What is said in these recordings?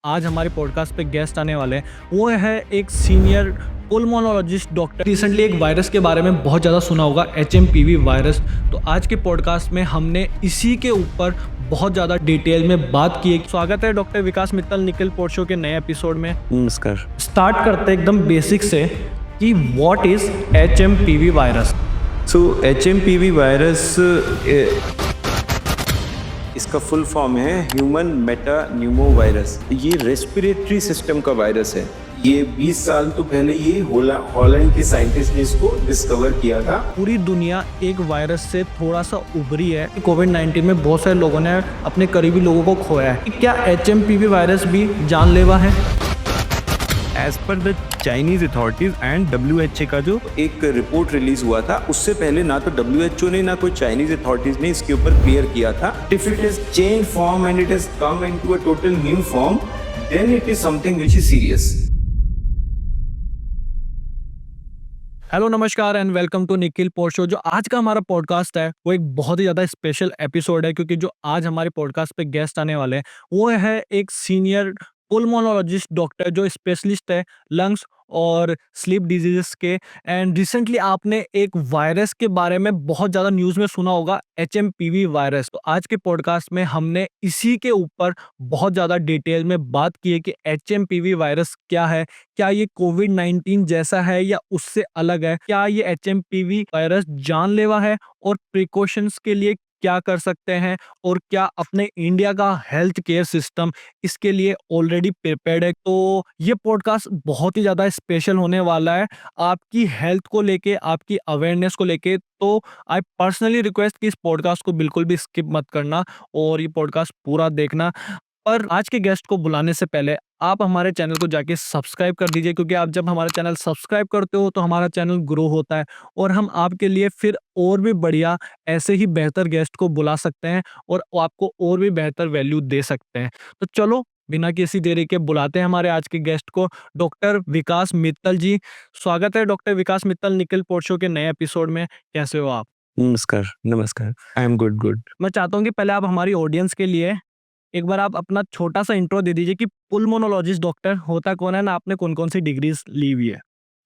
आज हमारे पॉडकास्ट पे गेस्ट आने वाले हैं वो है एक सीनियर पुल्मोनोलॉजिस्ट डॉक्टर। रिसेंटली एक वायरस के बारे में बहुत ज़्यादा सुना होगा, HMPV वायरस। तो आज के पॉडकास्ट में हमने इसी के ऊपर बहुत ज़्यादा डिटेल में बात की है। स्वागत है doctor Vikas Mittal Nikhil port show के नए एपिसोड में। नमस्कार। स्टार्ट करते हैं एकदम बेसिक से कि what is HMPV virus. So HMPV virus इसका फुल फॉर्म है ह्यूमन मेटा न्यूमो वायरस। ये रेस्पिरेटरी सिस्टम का वायरस है। ये 20 साल तो पहले ये हॉलैंड के साइंटिस्ट ने इसको डिस्कवर किया था। पूरी दुनिया एक वायरस से थोड़ा सा उभरी है। कोविड-19 में बहुत सारे लोगों ने अपने करीबी लोगों को खोया है। क्या HMPV वायरस भी जानलेवा है? एज पर the Chinese authorities and WHO का जो एक रिपोर्ट रिलीज हुआ था, उससे पहले ना तो WHO ने ना कोई चाइनीज अथॉरिटीज ने इसके ऊपर क्लियर किया था। If it is change form and it is come into a total new form, then it is something which is serious. Hello नमस्कार and welcome to Nikhil port show. जो आज का हमारा पॉडकास्ट है वो एक बहुत ही ज़्यादा स्पेशल एपिसोड है, क्योंकि जो आज हमारे पॉडकास्ट पे गेस्ट आने वाले हैं वो है एक सीनियर पुल्मोनोलॉजिस्ट डॉक्टर जो स्पेशलिस्ट है लंग्स और स्लीप डिजीजेस के। एंड रिसेंटली आपने एक वायरस के बारे में बहुत ज़्यादा न्यूज़ में सुना होगा, HMPV वायरस। तो आज के पॉडकास्ट में हमने इसी के ऊपर बहुत ज़्यादा डिटेल में बात की है कि HMPV वायरस क्या है, क्या ये कोविड-19 जैसा है या उससे अलग है, क्या ये HMPV वायरस जानलेवा है और प्रिकॉशंस के लिए क्या कर सकते हैं, और क्या अपने इंडिया का हेल्थ केयर सिस्टम इसके लिए ऑलरेडी प्रिपेयर्ड है। तो ये पॉडकास्ट बहुत ही ज़्यादा स्पेशल होने वाला है आपकी हेल्थ को लेके, आपकी अवेयरनेस को लेके। तो आई पर्सनली रिक्वेस्ट कि इस पॉडकास्ट को बिल्कुल भी स्किप मत करना और ये पॉडकास्ट पूरा देखना। पर आज के गेस्ट को बुलाने से पहले आप हमारे चैनल को जाके सब्सक्राइब कर दीजिए, क्योंकि आप जब हमारा चैनल सब्सक्राइब करते हो तो हमारा चैनल ग्रो होता है और हम आपके लिए फिर और भी बढ़िया ऐसे ही बेहतर गेस्ट को बुला सकते हैं और वो आपको और भी बेहतर वैल्यू दे सकते हैं। तो चलो बिना किसी देरी के बुलाते हैं हमारे आज के गेस्ट को, डॉक्टर विकास मित्तल जी। स्वागत है doctor Vikas Mittal Nikhil port show के नए एपिसोड में। कैसे हो आप? नमस्कार। नमस्कार। I am good. मैं चाहता हूँ कि पहले आप हमारी ऑडियंस के लिए एक बार आप अपना छोटा सा इंट्रो दे दीजिए कि पुल्मोनोलॉजिस्ट डॉक्टर होता कौन है ना, आपने कौन कौन सी डिग्रीज ली हुई है।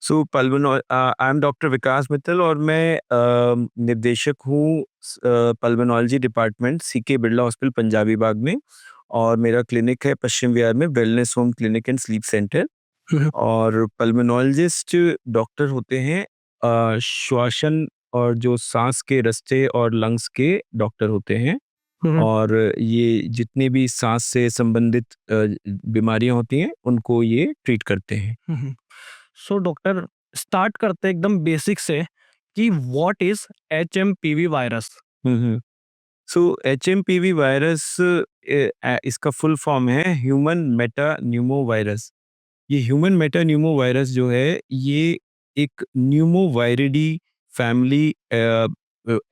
So I am doctor Vikas Mittal और मैं निर्देशक हूँ pulmonology department CK Birla hospital Punjabi Bagh में, और मेरा क्लिनिक है पश्चिम विहार में wellness home clinic and sleep centre. और पल्मोनोलॉजिस्ट डॉक्टर होते हैं श्वसन और जो सांस के रास्ते और लंग्स के डॉक्टर होते हैं, और ये जितने भी सांस से संबंधित बीमारियां होती हैं उनको ये ट्रीट करते हैं। सो डॉक्टर स्टार्ट करते हैं एकदम बेसिक से कि what is HMPV virus. So HMPV virus इसका फुल फॉर्म है ह्यूमन मेटा न्यूमो वायरस। ये ह्यूमन मेटा न्यूमो वायरस जो है ये एक न्यूमो वायरिडी फैमिली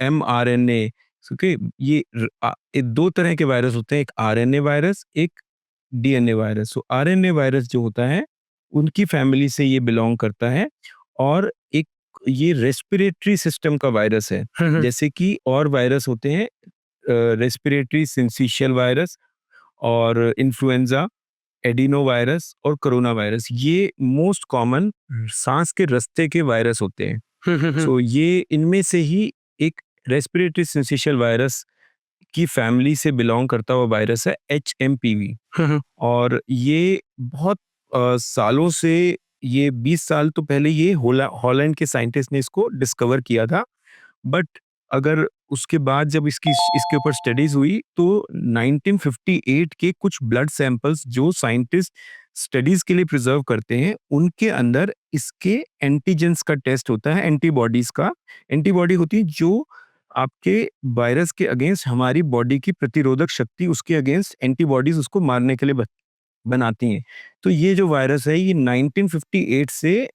mRNA। ओके, ये दो तरह के वायरस होते हैं, एक RNA वायरस, एक DNA वायरस। सो RNA वायरस जो होता है उनकी फैमिली से ये बिलोंग करता है, और एक ये रेस्पिरेटरी सिस्टम का वायरस है। जैसे कि और वायरस होते हैं रेस्पिरेटरी सिंसिशियल वायरस और इन्फ्लुएंजा, एडिनो वायरस और कोरोना वायरस, ये मोस्ट कॉमन सांस के रास्ते के वायरस होते हैं। सो ये इनमें से ही एक रेस्पिरेटरी सिंसिशियल वायरस की फैमिली से बिलोंग करता हुआ वायरस है HMPV। और ये बहुत सालों से, ये 20 साल तो पहले ये हॉलैंड के साइंटिस्ट ने इसको डिस्कवर किया था। बट अगर उसके बाद जब इसके ऊपर स्टडीज हुई तो 1958 के कुछ ब्लड सैंपल्स जो साइंटिस्ट स्टडीज के लिए प्रिजर्व करते हैं, उनके अंदर इसके एंटीजेंस का टेस्ट होता है, एंटीबॉडीज का। एंटीबॉडी होती है जो आपके वायरस के अगेंस्ट हमारी बॉडी की प्रतिरोधक शक्ति, उसके अगेंस्ट एंटीबॉडीज उसको मारने के लिए बनाती हैं। तो ये जो वायरस है ये 1958 से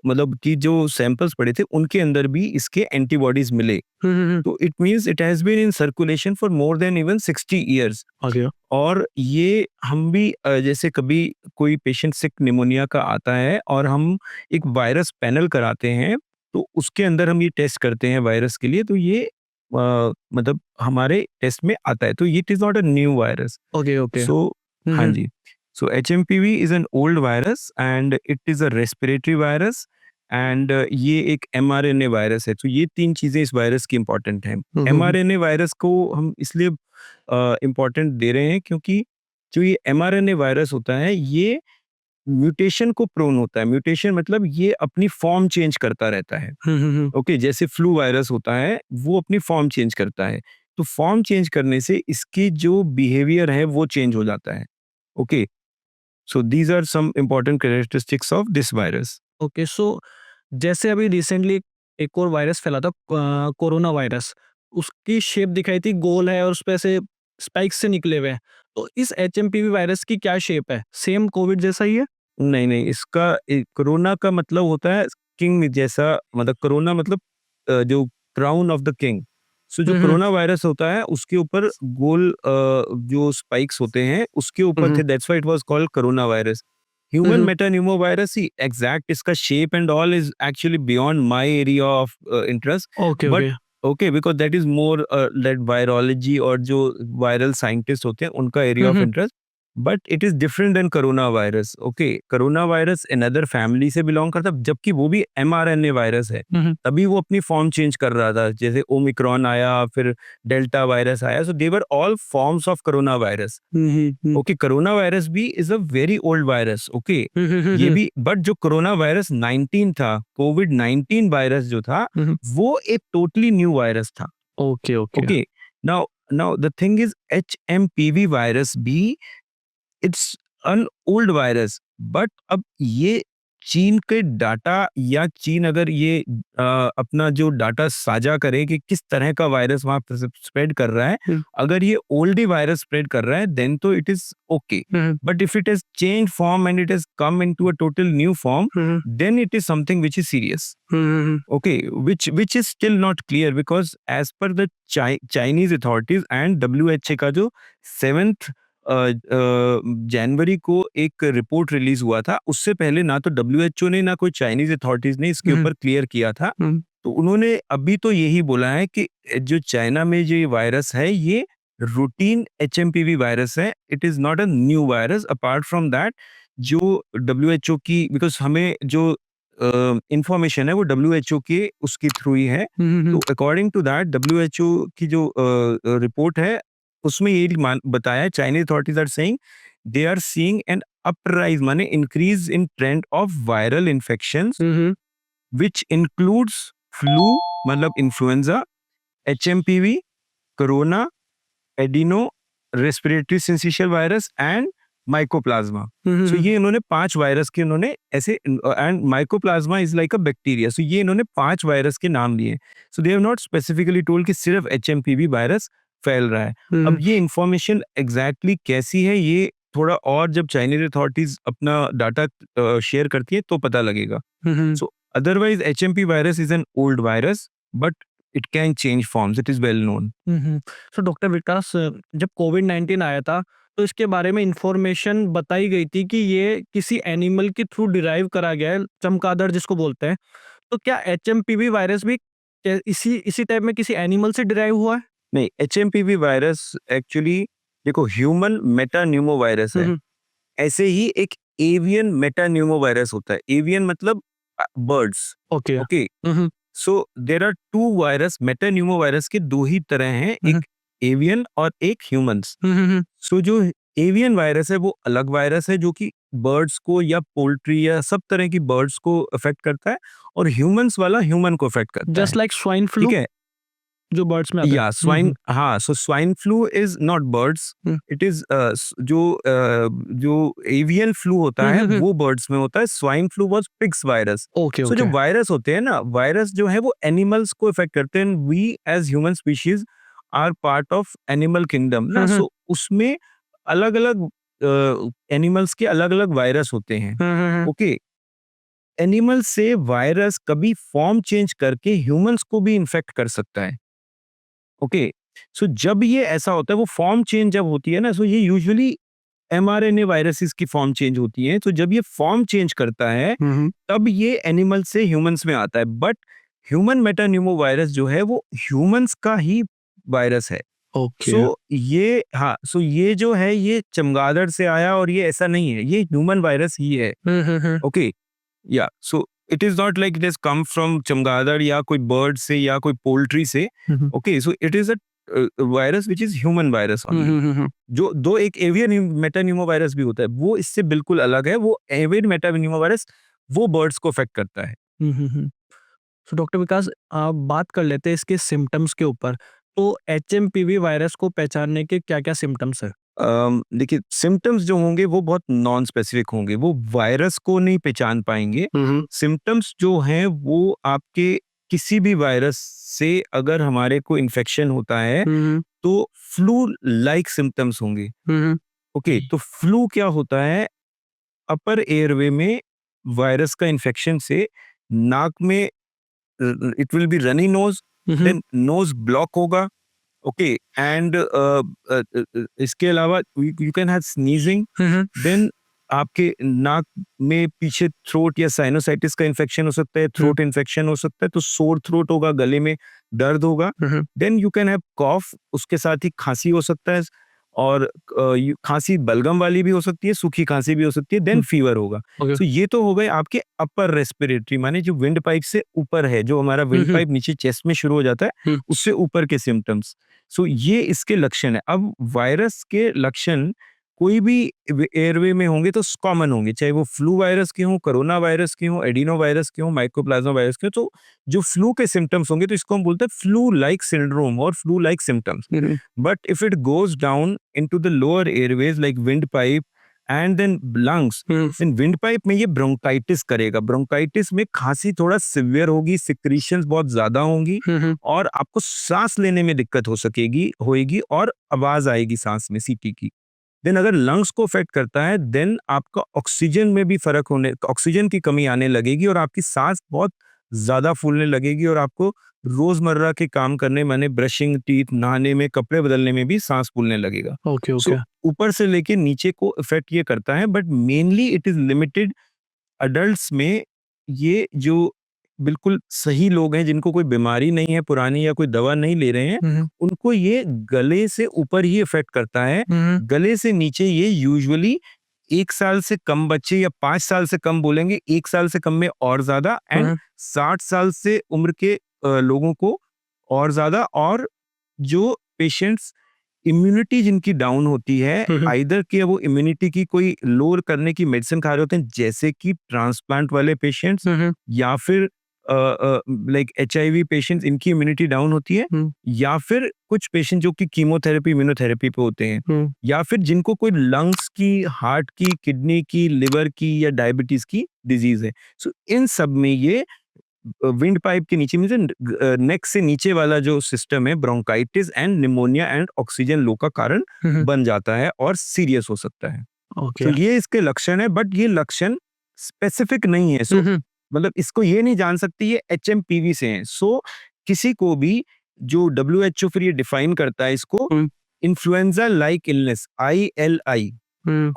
मतलब कि जो सैंपल्स पड़े थे उनके अंदर भी इसके एंटीबॉडीज मिले। तो it means it has been in circulation for more than even 60 years. और ये हम भी जैसे कभी कोई पेशेंट सिक निमोनिया का आता है और हम एक वायरस पैनल कराते हैं, तो उसके अंदर हम ये टेस्ट करते हैं वायरस के लिए, तो ये मतलब हमारे टेस्ट में आता है। तो it is not a new virus. Okay okay. So हाँ जी। So HMPV is an old virus and it is a respiratory virus and ये एक mRNA वायरस है। तो ये 3 चीज़ें इस वायरस की इम्पोर्टेंट हैं। mRNA वायरस को हम इसलिए इम्पोर्टेंट दे रहे हैं क्योंकि जो ये mRNA वायरस होता है ये म्यूटेशन को प्रोन होता है। म्यूटेशन मतलब ये अपनी फॉर्म चेंज करता रहता है। ओके, जैसे फ्लू वायरस होता है वो अपनी फॉर्म चेंज करता है। तो फॉर्म चेंज करने से इसकी जो बिहेवियर है वो चेंज हो जाता है। Okay, so these are some important characteristics of this virus. Okay, so जैसे अभी रिसेंटली एक और वायरस फैला था, कोरोना वायरस। उसकी शेप दिखाई थी, गोल है और उसपे ऐसे स्पाइक्स से निकले हुए हैं। तो इस एचएमपीवी वायरस की क्या शेप है? सेम कोविड जैसा ही है? नहीं, नहीं, इसका कोरोना का मतलब होता है किंग जैसा, मतलब कोरोना मतलब जो क्राउन ऑफ द किंग। सो जो हम्म, कोरोना वायरस होता है उसके ऊपर गोल जो स्पाइक्स होते हैं उसके ऊपर थे, that's why it was called corona virus. Human hmm, metapneumo virus ही एग्जैक्ट इसका shape and all is actually beyond my area of interest, okay, but okay. Okay because that is more that virology और जो viral scientist होते हैं उनका area of hmm, interest. But it is different then corona virus. Okay, corona virus another family से belong करता है, जबकि वो भी mRNA वायरस है। हम्म, तभी वो अपनी फॉर्म चेंज कर रहा था, जैसे ओमिक्रॉन आया, फिर डेल्टा वायरस आया, so they were all forms of corona virus. Okay, corona virus भी is a very old virus. Okay, ये भी, बट जो कोरोना वायरस 19 था, कोविड 19 वायरस जो था, वो एक टोटली न्यू वायरस था। Okay, okay. Okay, now now the thing is HMPV virus भी it's an old virus, but अब ये चीन के डाटा, या चीन अगर ये अपना जो डाटा साझा करे कि किस तरह का वायरस वहां पर स्प्रेड कर रहा है, अगर ये ओल्ड ही वायरस स्प्रेड कर रहा है देन तो it is okay. But if it has change form and it has come into a total new form, then it is something which is serious. Okay, which is still not clear because as per the Chinese authorities and WHO का जो 7th जनवरी को एक report release हुआ था, उससे पहले ना तो WHO ने ना कोई चाइनीज अथॉरिटीज ने इसके ऊपर क्लियर किया था। तो उन्होंने अभी तो यही बोला है कि जो चाइना में जो ये वायरस है ये रूटीन HMPV वायरस है, it is not a new virus. Apart from that जो WHO की, बिकॉज हमें जो इंफॉर्मेशन है वो WHO के उसके थ्रू ही है, तो अकॉर्डिंग टू दैट WHO की जो रिपोर्ट है उसमें ये बताया, Chinese authorities are saying they are seeing an uprise, माने increase in trend of viral infections which includes flu मतलब influenza, HMPV, corona, adeno, respiratory syncytial virus and mycoplasma. So ये इन्होंने 5 वायरस के इन्होंने ऐसे, and mycoplasma is like a bacteria, so ये इन्होंने 5 वायरस के नाम लिए। So they have not specifically told कि सिर्फ HMPV वायरस फैल रहा है। अब ये इंफॉर्मेशन एग्जैक्टली कैसी है ये थोड़ा और जब चाइनीज अथॉरिटीज अपना डाटा शेयर करती है तो पता लगेगा। So otherwise HMP virus is an old virus, but it can change forms. It is well known. So doctor Vikas, जब कोविड-19 आया था, तो इसके बारे में इन्फॉर्मेशन बताई गई थी कि ये किसी एनिमल के थ्रू डिराइव करा गया है, चमगादड़ जिसको बोलते हैं। तो क्या एचएमपीवी वायरस भी इसी इसी टाइप में किसी एनिमल से डिराइव हुआ है? नहीं, HMPV वायरस एक्चुअली देखो ह्यूमन मेटान्यूमो वायरस है। ऐसे ही एक एवियन मेटान्यूमो वायरस होता है। एवियन मतलब birds. Okay. Okay, so there are 2 virus. Metapneumo virus के 2 ही तरह हैं, एक एवियन और एक ह्यूमंस। सो जो एवियन वायरस है वो अलग वायरस है जो कि बर्ड्स को या पोल्ट्री या सब तरह की बर्ड्स को अफेक्ट करता है, और ह्यूमंस वाला ह्यूमन को अफेक्ट करता जस्ट है। लाइक स्वाइन ठीक फ्लू है, जो बर्ड्स में आता है। या स्वाइन, हाँ, so swine flu is not birds, it is जो एवियन फ्लू होता है वो बर्ड्स में होता है। Swine flu was pigs virus. Okay, so जो ओके। वायरस होते हैं ना, वायरस जो है वो एनिमल्स को इफेक्ट करते हैं। We as human species are part of animal kingdom ना, सो उसमें अलग अलग एनिमल्स के अलग अलग वायरस होते हैं। ओके, एनिमल से वायरस कभी फॉर्म चेंज करके ह्यूमंस को भी इन्फेक्ट कर सकता है। ओके, सो जब ये ऐसा होता है, वो फॉर्म चेंज जब होती है ना, सो ये यूजुअली mRNA वायरसेस की फॉर्म चेंज होती है। तो जब ये फॉर्म चेंज करता है तब ये एनिमल से ह्यूमंस में आता है। बट ह्यूमन मेटान्यूमो वायरस जो है वो ह्यूमंस का ही वायरस है। ओके। सो ये हाँ, सो ये जो है ये चमगादड़ से आया और ये ऐसा नहीं है, ये ह्यूमन वायरस ही है। ओके, या so it is not like it has come from चमगादड़ या कोई बर्ड से या कोई पोल्ट्री से। Okay, so it is a virus which is human virus only. जो दो एक एवियन मेटान्यूमो वायरस भी होता है, वो इससे बिल्कुल अलग है। वो एवियन मेटान्यूमो वायरस वो बर्ड्स को अफेक्ट करता है। तो डॉक्टर विकास आप बात कर लेते हैं इसके सिम्टम्स के ऊपर। तो एचएमपीवी वायरस को पहचानने के क्या-क्या सिम्टम्स हैं? देखिए सिम्पटम्स जो होंगे वो बहुत नॉन स्पेसिफिक होंगे, वो वायरस को नहीं पहचान पाएंगे। सिम्पटम्स जो हैं वो आपके किसी भी वायरस से अगर हमारे को इन्फेक्शन होता है तो फ्लू लाइक सिम्पटम्स होंगे। ओके, तो फ्लू क्या होता है? अपर एयरवे में वायरस का इन्फेक्शन से नाक में it will be runny nose, then nose block होगा। ओके, एंड इसके अलावा you can have sneezing, then आपके नाक में पीछे थ्रोट या साइनोसाइटिस का इन्फेक्शन हो सकता है, थ्रोट इन्फेक्शन हो सकता है, तो सोर थ्रोट होगा, गले में दर्द होगा। देन यू कैन हैव कॉफ, उसके साथ ही खांसी हो सकता है, और खांसी बलगम वाली भी हो सकती है, सूखी खांसी भी हो सकती है, देन फीवर होगा। ओके। तो ये तो हो गए आपके अपर रेस्पिरेटरी, माने जो विंड पाइप से ऊपर है, जो हमारा विंड पाइप नीचे चेस्ट में शुरू हो जाता है, उससे ऊपर के सिम्टम्स। सो ये इसके लक्षण है। अब वायरस के लक्षण कोई भी एयरवे में होंगे तो कॉमन होंगे, चाहे वो फ्लू वायरस के हों, कोरोना वायरस के हों, एडिनो वायरस के हों, माइकोप्लाज्मा वायरस के हों। तो जो फ्लू के सिम्टम्स होंगे तो इसको हम बोलते हैं फ्लू लाइक सिंड्रोम और flu like symptoms. But if it goes down into the lower airways like windpipe and then lungs, then windpipe में ये ब्रोंकाइटिस करेगा। ब्रोंकाइटिस में खांसी थोड़ा सिवियर होगी, सिक्रीशंस बहुत ज्यादा होंगी, और आपको सांस लेने में दिक्कत होएगी और आवाज आएगी सांस में, सीटी की। देन अगर लंग्स को अफेक्ट करता है, देन आपका ऑक्सीजन में भी ऑक्सीजन की कमी आने लगेगी और आपकी सांस बहुत ज्यादा फूलने लगेगी, और आपको रोजमर्रा के काम करने, माने ब्रशिंग टीथ, नहाने में, कपड़े बदलने में भी सांस फूलने लगेगा। Okay, so okay. ऊपर से लेके नीचे को इफेक्ट ये करता है, but mainly it is limited adults में। ये जो बिल्कुल सही लोग हैं, जिनको कोई बीमारी नहीं है पुरानी या कोई दवा नहीं ले रहे हैं, उनको ये गले से ऊपर ही इफेक्ट करता है। गले से नीचे ये यूजुअली 1 साल से कम बच्चे या 5 साल से कम बोलेंगे, 1 साल से कम में और ज्यादा, एंड 60 साल से उम्र के लोगों को और ज्यादा। और जो पेशेंट्स इम्यूनिटी जिनकी डाउन होती है, आइदर कि वो इम्यूनिटी की कोई लोअर करने की मेडिसिन खा रहे होते हैं, जैसे कि ट्रांसप्लांट वाले पेशेंट्स, या फिर लाइक एचआईवी पेशेंट्स, इनकी इम्यूनिटी डाउन होती है, या फिर कुछ पेशेंट जो कि कीमोथेरेपी, इम्यूनोथेरेपी पे होते हैं, या फिर जिनको कोई लंग्स की, हार्ट की, किडनी की, लिवर की या डायबिटीज की डिजीज है। सो इन सब में ये विंड पाइप के नीचे में नेक से नीचे वाला जो सिस्टम है, bronchitis and pneumonia and oxygen low का कारण बन जाता है और सीरियस हो सकता है। ओके। तो ये इसके लक्षण है, बट ये लक्षण स्पेसिफिक नहीं है। सो मतलब इसको ये नहीं जान सकती ये एचएमपीवी से है। सो किसी को भी, जो डब्ल्यूएचओ फिर ये डिफाइन करता है इसको, इन्फ्लुएंजा लाइक इलनेस, ILI,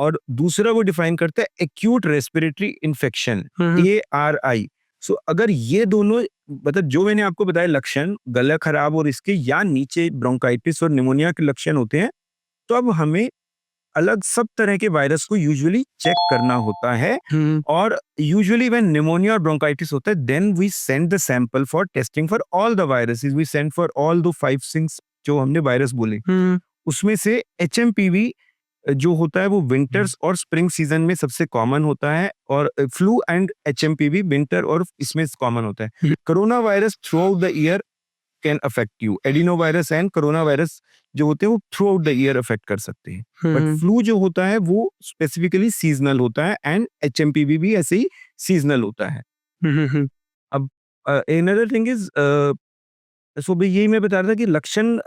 और दूसरा वो डिफाइन करता है एक्यूट रेस्पिरेटरी इन्फेक्शन, ARI। सो अगर ये दोनों, मतलब जो मैंने आपको बताया लक्षण, गला खराब और इसके, या नीचे ब्रोंकाइटिस और निमोनिया के लक्षण होते हैं, तो अब हमें अलग सब तरह के वायरस को यूजुअली चेक करना होता है। और यूजुअली व्हेन निमोनिया और ब्रोंकाइटिस होता है, then we send the sample for testing for all the viruses. We send for all the 5-6 जो हमने वायरस बोले। उसमें से एचएमपीवी जो होता है वो विंटर्स और स्प्रिंग सीजन में सबसे कॉमन होता है, और फ्लू एंड एचएमपीवी विंटर और इसमें कॉमन होता है। कोरोना virus through out the year can affect you. Adeno virus and corona virus जो होते हैं वो through out the year affect कर सकते हैं, बट फ्लू जो होता है वो स्पेसिफिकली सीजनल होता है, एंड एचएमपीवी भी ऐसे ही सीजनल होता है। अब अनदर थिंग इज, सो भाई यही मैं बता रहा था कि लक्षण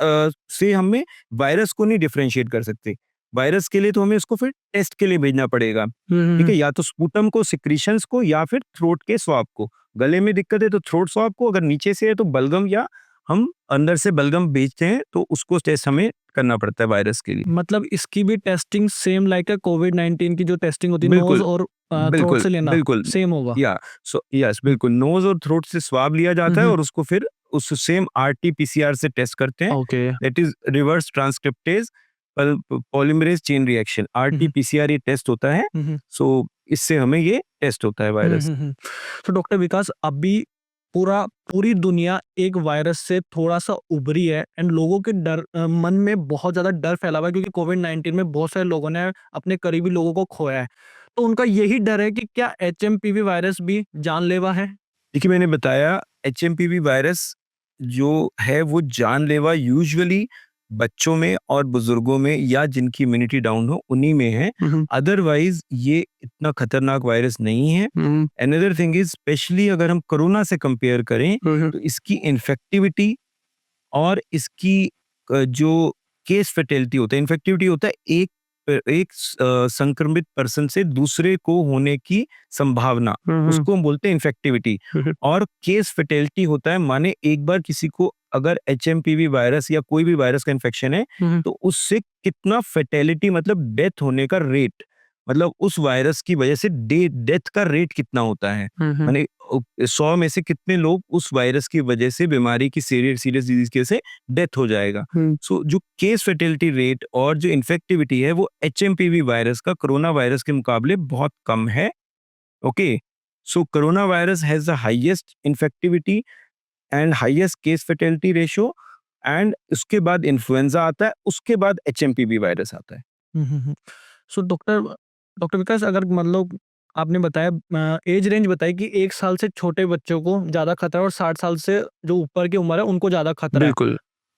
से हमें वायरस को नहीं डिफरेंशिएट कर सकते। वायरस के लिए तो हमें उसको फिर टेस्ट के लिए भेजना पड़ेगा, ठीक है, या तो स्पूटम को, सिक्रीशंस को, या फिर थ्रोट के स्वाब को। गले में दिक्कत है तो थ्रोट स्वाब को, अगर नीचे से है तो बलगम, या हम अंदर से बलगम भेजते हैं तो उसको टेस्ट हमें करना पड़ता है वायरस के लिए। मतलब इसकी भी टेस्टिंग सेम लाइक कोविड-19 की जो टेस्टिंग होती है बिल्कुल, नोज और थ्रोट बिल्कुल, से लेना बिल्कुल। सेम होगा। या सो यस, बिल्कुल, नोज और थ्रोट से स्वाब लिया जाता है और उसको फिर उस सेम RT-PCR से टेस्ट करते हैं, okay. That is reverse transcriptase polymerase chain reaction, hmm, RT-PCR ये टेस्ट होता है। हम्म, सो इससे हमें ये टेस्ट होता है वायरस। हम्म। तो डॉक्टर विकास, अभी पूरी दुनिया एक वायरस से थोड़ा सा उभरी है एंड लोगों के मन में बहुत ज्यादा डर फैला हुआ है, क्योंकि कोविड-19 में बहुत सारे लोगों ने अपने करीबी लोगों को खोया है। तो उनका यही डर है कि क्या एचएमपीवी वायरस भी जानलेवा है? देखिए, मैंने बताया HMPV वायरस जो है वो जानलेवा यूजुअली बच्चों में और बुजुर्गों में या जिनकी इम्यूनिटी डाउन हो उन्हीं में है। हम्म, अदरवाइज ये इतना खतरनाक वायरस नहीं है। हम्म, अनदर थिंग इज, स्पेशली अगर हम कोरोना से कंपेयर करें हम्म, तो इसकी इन्फेक्टिविटी और इसकी जो केस फैटेलिटी होता है, इन्फेक्टिविटी होता है संक्रमित पर्सन से दूसरे को होने की संभावना, हम्म, उसको हम बोलते हैं इन्फेक्टिविटी। हम्म, और केस फैटेलिटी होता है, माने एक बार किसी को अगर HMPV वायरस या कोई भी वायरस का इन्फेक्शन है हम्म, तो उससे कितना फैटेलिटी मतलब डेथ होने का रेट, मतलब उस वायरस की वजह से डेथ का रेट कितना होता है, हम्म, माने 100 में से कितने लोग उस वायरस की वजह से बीमारी की सीरियस सीरियस डिजीज की वजह से डेथ हो जाएगा। हम्म, सो जो केस फैटेलिटी रेट और जो इन्फेक्टिविटी है वो HMPV वायरस का कोरोना वायरस के मुकाबले बहुत कम है। Okay, so corona virus has the highest infectivity and highest case fatality ratio, and उसके बाद इन्फ्लुएंजा आता है, उसके बाद HMPV वायरस आता है। हम्म। सो डॉक्टर डॉक्टर विकास, अगर मतलब आपने बताया, एज रेंज बताई कि 1 साल से छोटे बच्चों को ज़्यादा खतरा है और 60 साल से जो ऊपर की उम्र है उनको ज़्यादा खतरा है। बिल्कुल।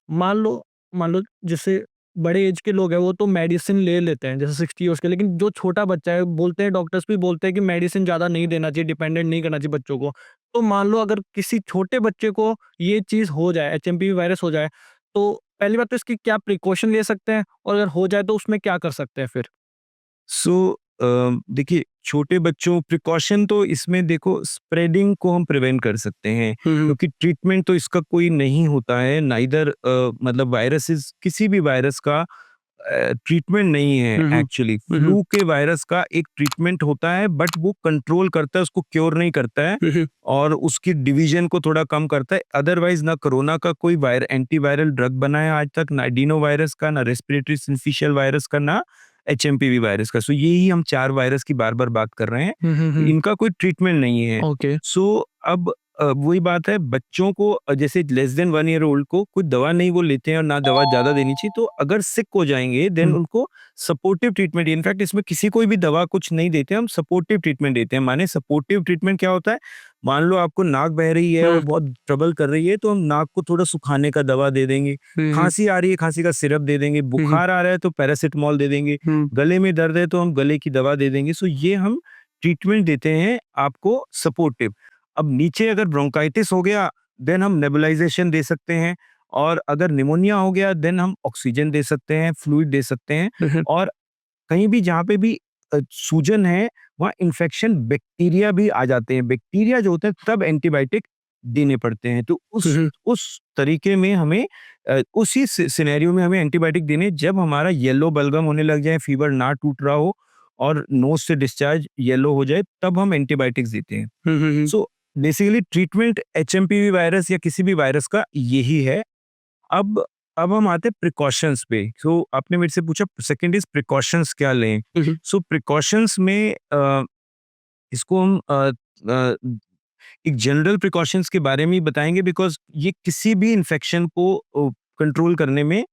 मान लो मान लो जैसे बड़े एज के लोग हैं वो तो मेडिसिन ले लेते हैं जैसे 60 इयर्स के, लेकिन जो छोटा बच्चा है बोलते हैं, डॉक्टर्स भी बोलते हैं कि मेडिसिन ज़्यादा नहीं देना चाहिए, डिपेंडेंट नहीं करना चाहिए बच्चों को। तो मान लो अगर किसी छोटे बच्चे को ये चीज़ हो जाए, एचएमपीवी वायरस हो जाए, तो पहली बात तो इसकी क्या प्रिकॉशन ले सकते हैं, और अगर हो जाए तो उसमें क्या कर सकते हैं फिर? सो देखिए, छोटे बच्चों प्रिकॉशन तो इसमें देखो, स्प्रेडिंग को हम प्रिवेंट कर सकते हैं, हुँ, क्योंकि ट्रीटमेंट तो इसका कोई नहीं होता है, नाइदर मतलब वायरसेस, किसी भी वायरस का ट्रीटमेंट नहीं है हुँ, हुँ, एक्चुअली। हुँ, हुँ, फ्लू के वायरस का एक ट्रीटमेंट होता है, बट वो कंट्रोल करता है, उसको क्योर नहीं करता है हुँ, हुँ, और उसकी डिवीजन को थोड़ा कम करता है। अदरवाइज ना कोरोना का कोई एंटीवायरल ड्रग बना है आज तक, ना एडिनो वायरस का, ना रेस्पिरेटरी सिंफिशियल वायरस का, ना HMPV वायरस का। सो यही हम 4 वायरस की बार-बार बात कर रहे हैं। हुँ, हुँ, तो हुँ, इनका कोई ट्रीटमेंट नहीं है। ओके। सो अब वही बात है, बच्चों को जैसे लेस देन 1 ईयर ओल्ड को कोई दवा नहीं वो लेते हैं और ना दवा ज़्यादा देनी चाहिए, तो अगर सिक हो जाएँगे देन हुँ, उनको सपोर्टिव ट्रीटमेंट, इनफैक्ट इसमें किसी कोई भी दवा कुछ नहीं देते, हम सपोर्टिव ट्रीटमेंट देते हैं। माने सपोर्टिव ट्रीटमेंट क्या होता है? मान लो आपको नाक बह रही है और हुँ, बहुत ट्रबल कर रही है, तो हम नाक को थोड़ा सुखाने का दवा दे देंगे। हुँ, हुँ, खाँसी आ रही है, खाँसी का सिरप दे देंगे। हुँ, हुँ, बुखार आ रहा है तो पैरासिटामॉल दे देंगे। हुँ, गले में दर्द है तो हम गले की दवा दे देंगे। सो ये हम ट्रीटमेंट देते हैं आपको सपोर्टिव। अब नीचे अगर ब्रोंकाइटिस हो गया देन हम नेबुलाइजेशन दे सकते हैं, और अगर निमोनिया हो गया देन हम ऑक्सीजन दे सकते हैं, फ्लूइड दे सकते हैं। हुँ, हुँ, और कहीं भी जहाँ पे भी सूजन है वहाँ इन्फेक्शन बैक्टीरिया भी आ जाते हैं। बैक्टीरिया जो होते हैं तब एंटीबायोटिक देने पड़ते हैं। तो हुँ, हुँ, उस तरीके में हमें उसी सिनेरियो में हमें एंटीबायोटिक देने, जब हमारा येलो बलगम होने लग जाए, फीवर ना टूट रहा हो और नोज से डिस्चार्ज येलो हो जाए, तब हम एंटीबायोटिक्स देते हैं। Hmm, hmm, hmm, so basically treatment HMPV virus या किसी भी वायरस का यही है। अब अब हम आते हैं प्रिकॉशंस पे। सो आपने मेरे से पूछा सेकंड इज प्रिकॉशंस क्या लें? हुँ, हुँ, सो प्रिकॉशंस में इसको हम एक जनरल प्रिकॉशंस के बारे में ही बताएँगे, बिकॉज़ ये किसी भी इन्फेक्शन को कंट्रोल करने में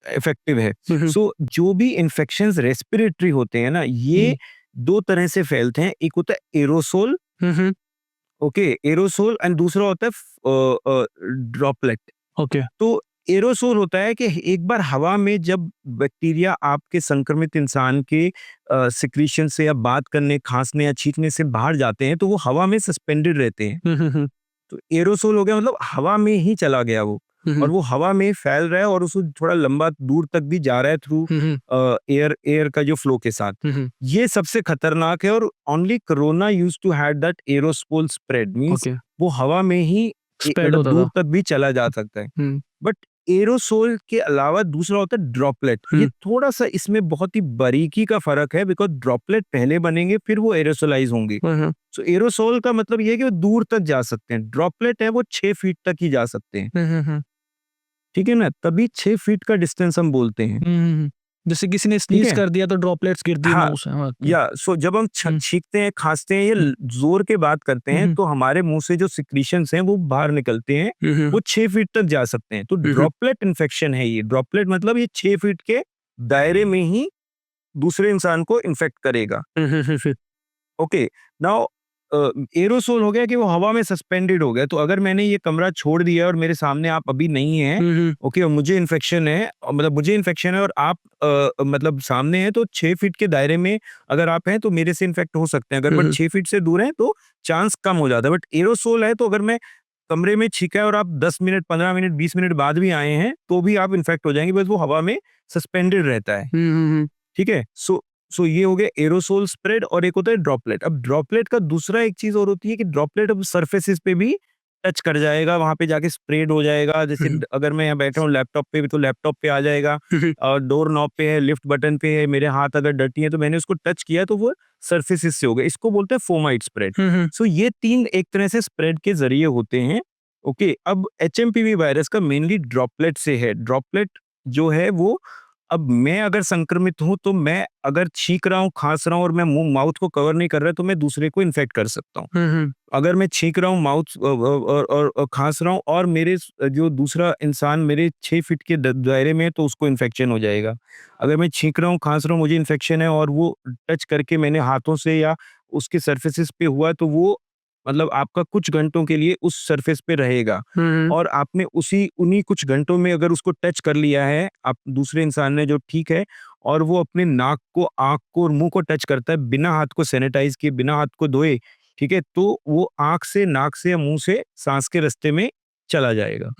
इफेक्टिव है। हुँ, हुँ, सो जो भी इन्फेक्शंस रेस्पिरेटरी होते हैं ना, ये 2 तरह से फैलते हैं। एक होता है aerosol, hmm, hmm, okay, aerosol, and दूसरा होता है ड्रॉपलेट। ओके। तो एरोसोल होता है कि एक बार हवा में जब बैक्टीरिया आपके संक्रमित इंसान के सिक्रीशन से या बात करने, खाँसने या छींकने से बाहर जाते हैं, तो वो हवा में सस्पेंडेड रहते हैं। हुँ, हुँ, हुँ, तो एरोसोल हो गया मतलब हवा में ही चला गया वो, हुँ, और हुँ, वो हवा में फैल रहा है और उसको थोड़ा लंबा दूर तक भी जा रहा है थ्रू हुँ, हुँ, एयर एयर का जो फ्लो के साथ। हुँ, हुँ, ये सबसे खतरनाक है, और only corona used to had that aerosol spread, means okay. वो हवा में ही स्प्रेड मतलब होता दूर था। तक भी चला जा सकता है। हुँ, बट एरोसोल के अलावा दूसरा होता है ड्रॉपलेट। ये थोड़ा सा इसमें बहुत ही बारीकी का फर्क है, बिकॉज ड्रॉपलेट पहले बनेंगे फिर वो एरोसोलाइज होंगे। सो एरोसोल का मतलब ये है कि वो दूर तक जा सकते हैं, ड्रॉपलेट है वो 6 फीट तक ही जा सकते हैं। ठीक है ना, तभी 6 फीट का डिस्टेंस हम बोलते हैं। जैसे किसी ने ठीक स्नीज है, कर दिया तो ड्रॉपलेट्स गिरती है हाँ, मुंह से। हाँ, ओके। या सो जब हम छींकते हैं, खांसते हैं या जोर के बात करते हैं, हम्म, तो हमारे मुंह से जो सिक्रीशंस हैं वो बाहर निकलते हैं, वो 6 फीट तक जा सकते हैं। तो ड्रॉपलेट इन्फेक्शन है ये। ड्रॉपलेट मतलब ये 6 फीट के दायरे में ही दूसरे इंसान को इन्फेक्ट करेगा। ओके, नाउ एरोसोल हो गया कि वो हवा में सस्पेंडेड हो गया। तो अगर मैंने ये कमरा छोड़ दिया और मेरे सामने आप अभी नहीं हैं, ओके, और मुझे इन्फेक्शन है, और मतलब मुझे इन्फेक्शन है और आप मतलब सामने हैं, तो 6 फीट के दायरे में अगर आप हैं तो मेरे से इन्फेक्ट हो सकते हैं। अगर बट 6 फीट से दूर हैं तो चांस कम हो जाता है। बट एरोसोल है तो अगर मैं कमरे में छींका है और आप 10 मिनट, 15 मिनट, 20 मिनट बाद भी आए हैं तो भी आप इन्फेक्ट हो जाएंगे, बस वो हवा में सस्पेंडेड रहता है। ठीक है, सो ये हो गया एरोसोल स्प्रेड, और एक होता है ड्रॉपलेट। अब ड्रॉपलेट का दूसरा एक चीज और होती है कि ड्रॉपलेट अब सरफेसेस पे भी टच कर जाएगा, वहां पे जाके स्प्रेड हो जाएगा। जैसे अगर मैं यहाँ बैठा हूँ लैपटॉप पे भी, तो लैपटॉप पे आ जाएगा, और डोर नॉब पे है, लिफ्ट बटन पे है, मेरे हाथ अगर डर्टी है तो मैंने उसको टच किया तो वो सरफेसेस से हो गया। इसको बोलते हैं फोमाइट स्प्रेड। सो ये तीन एक तरह से स्प्रेड के जरिए होते हैं। ओके, अब एचएमपीवी वायरस का मेनली ड्रॉपलेट से है। ड्रॉपलेट जो है वो, अब मैं अगर संक्रमित हूं तो मैं अगर छींक रहा हूँ, खांस रहा हूँ और मैं मुंह माउथ को कवर नहीं कर रहा तो मैं दूसरे को इन्फेक्ट कर सकता हूँ। अगर मैं छींक रहा हूँ माउथ और खांस रहा हूँ और मेरे जो दूसरा इंसान मेरे 6 फीट के दायरे में है तो उसको इन्फेक्शन हो जाएगा। अगर मैं छींक रहा हूँ, खांस रहा हूँ, मुझे इन्फेक्शन है और वो टच करके मैंने हाथों से या उसके सरफेसेस पे हुआ, तो वो मतलब आपका कुछ घंटों के लिए उस सरफेस पे रहेगा। और आपने उसी उन्हीं कुछ घंटों में अगर उसको टच कर लिया है, आप दूसरे इंसान ने जो, ठीक है, और वो अपने नाक को, आँख को और मुँह को टच करता है बिना हाथ को सैनिटाइज़ किए, बिना हाथ को धोए, ठीक है, तो वो आँख से, नाक से या मुँह से साँस के रास्ते में चला जाएगा।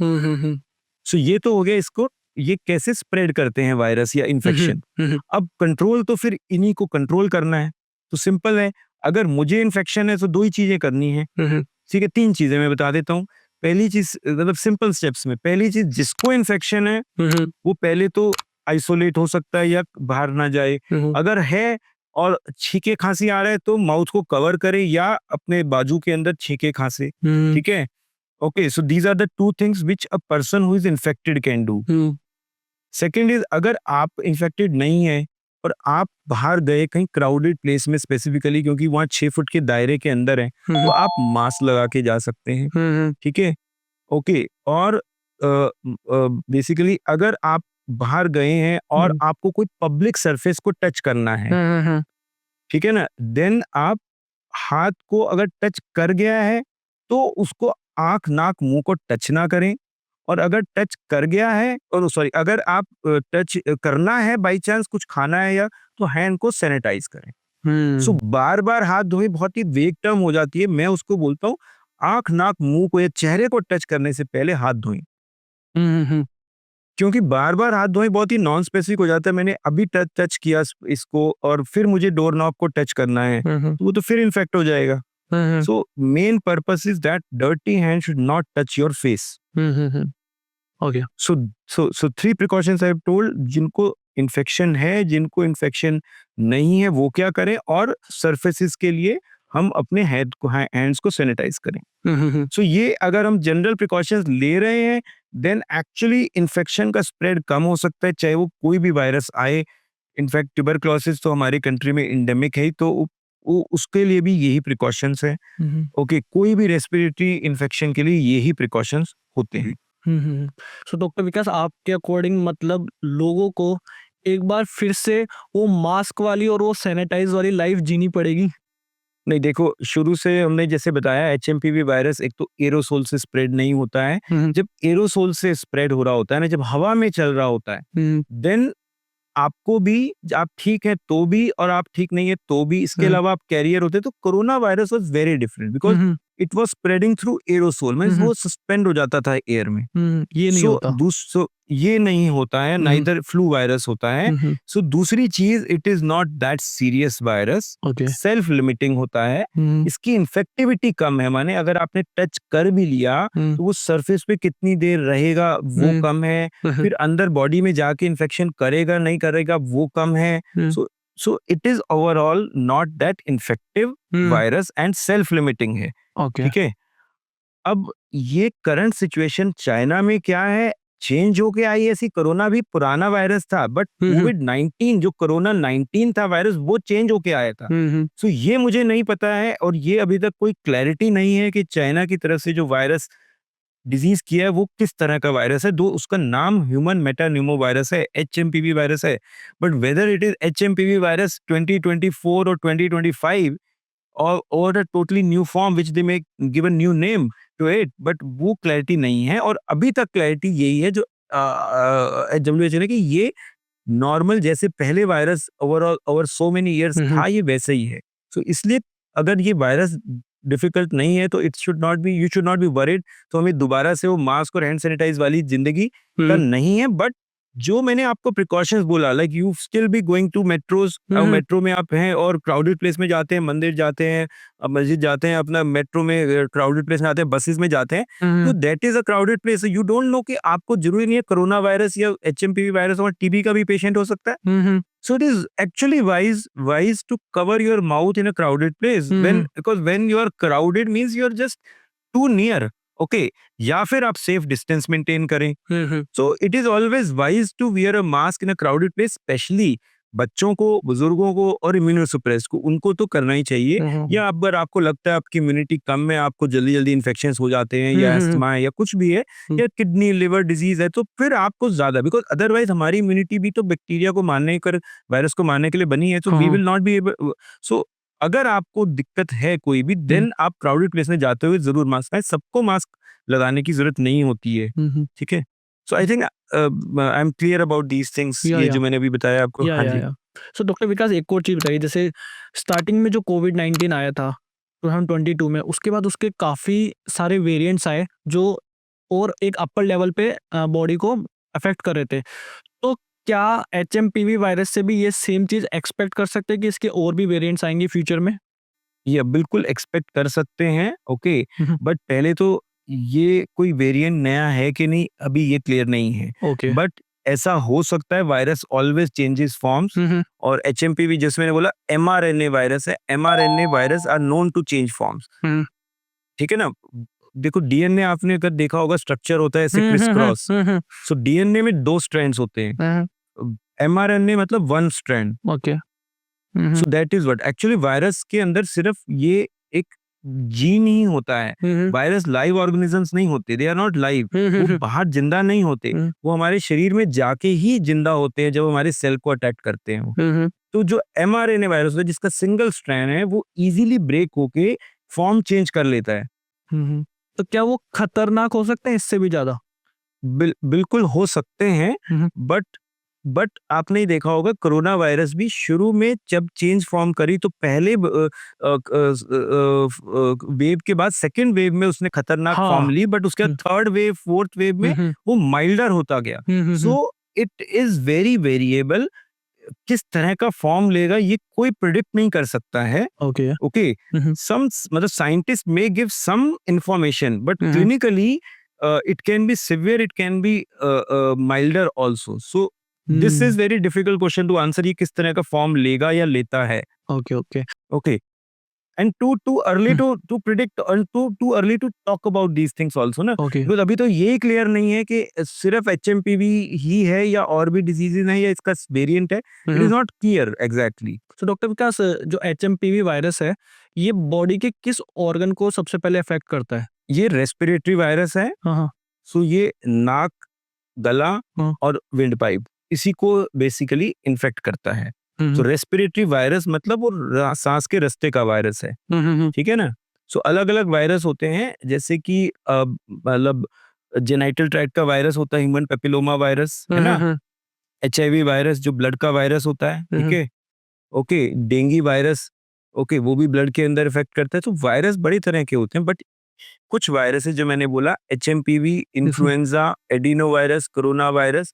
सो ये तो हो गया इसको, ये कैसे स्प्रेड करते हैं वायरस या इन्फेक्शन। अब कंट्रोल तो फिर इन्हीं को कंट्रोल करना है। तो सिंपल है, अगर मुझे इन्फेक्शन है तो 2 ही चीज़ें करनी है। ठीक है, 3 चीज़ें मैं बता देता हूँ। पहली चीज़, मतलब सिंपल स्टेप्स में, पहली चीज़, जिसको इन्फेक्शन है वो पहले तो आइसोलेट हो सकता है या बाहर ना जाए। अगर है और छींके खांसी आ रहा है तो माउथ को कवर करे या अपने बाजू के अंदर छींके खांसे। ठीक है, okay, so these are the 2 things which a person who is infected can do. Second is, अगर आप इन्फेक्टेड नहीं है और आप बाहर गए कहीं क्राउडेड प्लेस में स्पेसिफिकली, क्योंकि वहां 6 फुट के दायरे के अंदर है, तो आप मास्क लगा के जा सकते हैं। ठीक है, ओके, और बेसिकली अगर आप बाहर गए हैं और आपको कोई पब्लिक सरफेस को टच करना है, ठीक है ना, देन आप हाथ को अगर टच कर गया है तो उसको आंख, नाक, मुंह को टच ना करें। और अगर टच कर गया है, और सॉरी, अगर आप टच करना है, बाई चांस कुछ खाना है या, तो हैंड को सैनिटाइज करें। सो बार बार हाथ धोए बहुत ही वेग टर्म हो जाती है, मैं उसको बोलता हूँ आंख, नाक, मुंह को या चेहरे को टच करने से पहले हाथ धोएं। क्योंकि बार बार हाथ धोए बहुत ही नॉन स्पेसिफिक हो जाता है। मैंने अभी टच टच किया इसको और फिर मुझे डोर नॉब को टच करना है, तो वो तो फिर इन्फेक्ट हो जाएगा। So main purpose is that dirty hand should not touch your face. Okay. So 3 precautions I have told. जिनको इन्फेक्शन है, जिनको इन्फेक्शन नहीं है, वो क्या करें, और सरफेसेस के लिए हम अपने हैंड्स को सैनिटाइज करें। सो ये अगर हम जनरल प्रिकॉशंस ले रहे हैं, देन एक्चुअली इन्फेक्शन का स्प्रेड कम हो सकता है, चाहे वो कोई भी वायरस आए। इनफैक्ट ट्यूबरक्लोसिस तो हमारी कंट्री में इंडेमिक है, तो उसके लिए भी यही प्रिकॉशंस है। ओके, कोई भी रेस्पिरेटरी इन्फेक्शन के लिए यही प्रिकॉशंस होते हैं। सो डॉक्टर विकास, आपके अकॉर्डिंग मतलब लोगों को एक बार फिर से वो मास्क वाली और वो सैनिटाइज वाली लाइफ जीनी पड़ेगी? नहीं, देखो, शुरू से हमने जैसे बताया, एचएमपीवी वायरस एक तो एरोसोल से स्प्रेड नहीं होता है। जब एरोसोल से स्प्रेड हो रहा होता है ना, जब हवा में चल रहा होता है, देन आपको भी, आप ठीक है तो भी और आप ठीक नहीं है तो भी, इसके अलावा आप कैरियर होते हैं। तो corona virus was very different because it was spreading through aerosol, means hmm, वो सस्पेंड हो जाता था एयर में। ये नहीं सो होता। दूसरो ये नहीं होता है, नाइदर फ्लू वायरस होता है। हम्म, सो दूसरी चीज, it is not that serious virus, okay. Self limiting होता है। हम्म, इसकी इन्फेक्टिविटी कम है, माने अगर आपने टच कर भी लिया हम्म, तो वो सरफेस पे कितनी देर रहेगा वो हम्म, कम है, हम्म, फिर अंदर बॉडी में जाके इन्फेक्शन करेगा नहीं करेगा वो कम है। Hmm, so so it is overall not that infective hmm, virus and self limiting है। ओके। ठीक है। अब ये करंट सिचुएशन चाइना में क्या है, चेंज होके आई ऐसी, कोरोना भी पुराना वायरस था, बट हम्म, कोविड-19 जो कोरोना 19 था वायरस, वो चेंज होके आया था। हम्म, सो ये मुझे नहीं पता है, और ये अभी तक कोई क्लैरिटी नहीं है कि चाइना की तरफ से जो वायरस डिजीज किया है वो किस तरह का वायरस है। दो उसका नाम ह्यूमन मेटान्यूमो वायरस है, एचएमपीवी वायरस है, but whether it is HMPV virus 2024 और 2025 or a totally new form which they may give a new name to it, but वो क्लैरिटी नहीं है। और अभी तक क्लैरिटी यही है जो WHO ने, कि ये नॉर्मल जैसे पहले virus overall over so many years hmm, था, ये वैसे ही है। सो इसलिए अगर ये वायरस डिफिकल्ट नहीं है तो it should not be, you should not be worried. तो हमें दोबारा से वो मास्क और हैंड सैनिटाइज वाली जिंदगी का हम्म, नहीं है। बट जो मैंने आपको प्रिकॉशंस बोला, like you still be going to metros, hmm, metro में आप हैं और क्राउडेड प्लेस में जाते हैं, मंदिर जाते हैं, मस्जिद जाते हैं, अपना मेट्रो में क्राउडेड प्लेस में आते हैं, बसेस में जाते हैं, तो hmm, that is a crowded place. You don't know कि आपको जरूरी नहीं है कोरोना वायरस या एचएमपीवी वायरस, और टीबी का भी पेशेंट हो सकता है। हम्म, So it is actually wise to cover your mouth in a crowded place, when hmm, because when you are crowded means you are just too near. Okay, या फिर आप safe distance maintain करें। Hmm, so it is always wise to wear a mask in a crowded place, specially बच्चों को, बुजुर्गों को और इम्यूनोसुप्रेस्ड को, उनको तो करना ही चाहिए। हम्म, या अगर आपको लगता है आपकी इम्यूनिटी कम है, आपको जल्दी जल्दी इन्फेक्शन हो जाते हैं, या हम्म, अस्थमा है, या कुछ भी है, या किडनी लिवर डिजीज है, तो फिर आपको ज्यादा, बिकॉज अदरवाइज हमारी इम्यूनिटी भी तो बैक्टीरिया को मारने कर, वायरस को मारने के लिए बनी है। तो वी हाँ, विल नॉट बी एबल। सो अगर आपको दिक्कत है कोई भी, हम्म, देन आप क्राउडेड प्लेस में जाते हुए जरूर मास्क लगाएं। सबको मास्क लगाने की जरूरत नहीं होती है। हम्म, ठीक है। So I think I am clear about these things, या ये या जो मैंने अभी बताया आपको। हाँ जी। या सो डॉक्टर विकास, एक और चीज बताइए। जैसे स्टार्टिंग में जो कोविड-19 आया था 2022 में, उसके बाद उसके काफी सारे वेरिएंट्स आए जो और एक अपर लेवल पे बॉडी को अफेक्ट कर रहे थे। तो क्या एचएमपीवी वायरस से भी ये सेम चीज एक्सपेक्ट कर सकते हैं कि इसके और भी वेरिएंट्स आएंगे फ्यूचर में? ये बिल्कुल एक्सपेक्ट कर सकते हैं। ओके। हम्म, बट पहले तो ये कोई वेरिएंट नया है कि नहीं, अभी ये क्लियर नहीं है। ओके। बट ऐसा हो सकता है, virus always changes forms. Hmm, और एचएमपीवी, जैसे मैंने बोला, एमआरएनए वायरस है, mRNA virus are known to change forms. Hmm, ठीक है ना। देखो डीएनए आपने अगर देखा होगा, स्ट्रक्चर होता है ऐसे हम्म, क्रिस हम्म, क्रॉस। सो डीएनए में दो स्ट्रैंड्स होते हैं, एमआरएनए मतलब one strand. Okay. Hmm, so that is what actually virus के अंदर सिर्फ ये एक जीन ही होता है। हम्म, वायरस लाइव ऑर्गेनिजम्स नहीं होते, दे आर नॉट लाइव। वो हम्म, बाहर जिंदा नहीं होते, हम्म, वो हमारे शरीर में जाके ही जिंदा होते हैं जब हमारे सेल को अटैक करते हैं वो। हम्म, तो जो एमआरएनए वायरस है जिसका सिंगल स्ट्रैंड है, वो इजीली ब्रेक होके फॉर्म चेंज कर लेता है। तो क्या वो खतरनाक हो सकते हैं इससे भी ज्यादा? बिल्कुल हो सकते हैं। हम्म, बट बट आपने ही देखा होगा, कोरोना वायरस भी शुरू में जब चेंज फॉर्म करी तो पहले वेव के बाद सेकंड वेव में उसने खतरनाक फॉर्म हाँ। ली, बट उसके बाद hmm, third wave fourth wave में हम्म, वो माइल्डर होता गया। Hmm, so it is very variable, किस तरह का फॉर्म लेगा ये कोई प्रिडिक्ट नहीं कर सकता है। ओके। ओके। हम्म, सम मतलब scientist may give some information, but hmm, clinically it can be severe, it can be milder also. So this is very difficult question to answer, ये किस तरह का फॉर्म लेगा या लेता है। Okay, okay. Okay. And too early to predict, और too early to talk about these things also ना, ओके। बिकॉज अभी तो ये क्लियर नहीं है कि सिर्फ एचएमपीवी ही है या और भी डिजीजेज है या इसका वेरिएंट है। It is not clear exactly. तो डॉक्टर विकास, जो एचएमपीवी वायरस है, ये बॉडी के किस ऑर्गन को सबसे पहले अफेक्ट करता है? ये रेस्पिरेटरी वायरस है। हाँ, हाँ, सो ये नाक, गला हाँ। और विंड पाइप, इसी को बेसिकली इन्फेक्ट करता है। तो हम्म, रेस्पिरेटरी वायरस मतलब वो सांस के रास्ते का वायरस है। हम्म, ठीक है ना। सो अलग अलग वायरस होते हैं, जैसे कि मतलब जेनाइटल ट्रैक्ट का वायरस होता है, ह्यूमन पेपिलोमा वायरस है ना। हम्म, एचआईवी वायरस जो ब्लड का वायरस होता है। ठीक हम्म, है। ओके। डेंगू वायरस ओके, वो भी ब्लड के अंदर इफेक्ट करता है। तो वायरस बड़ी तरह के होते हैं, बट कुछ वायरस है जो मैंने बोला, HMPV, influenza, adeno virus, corona virus,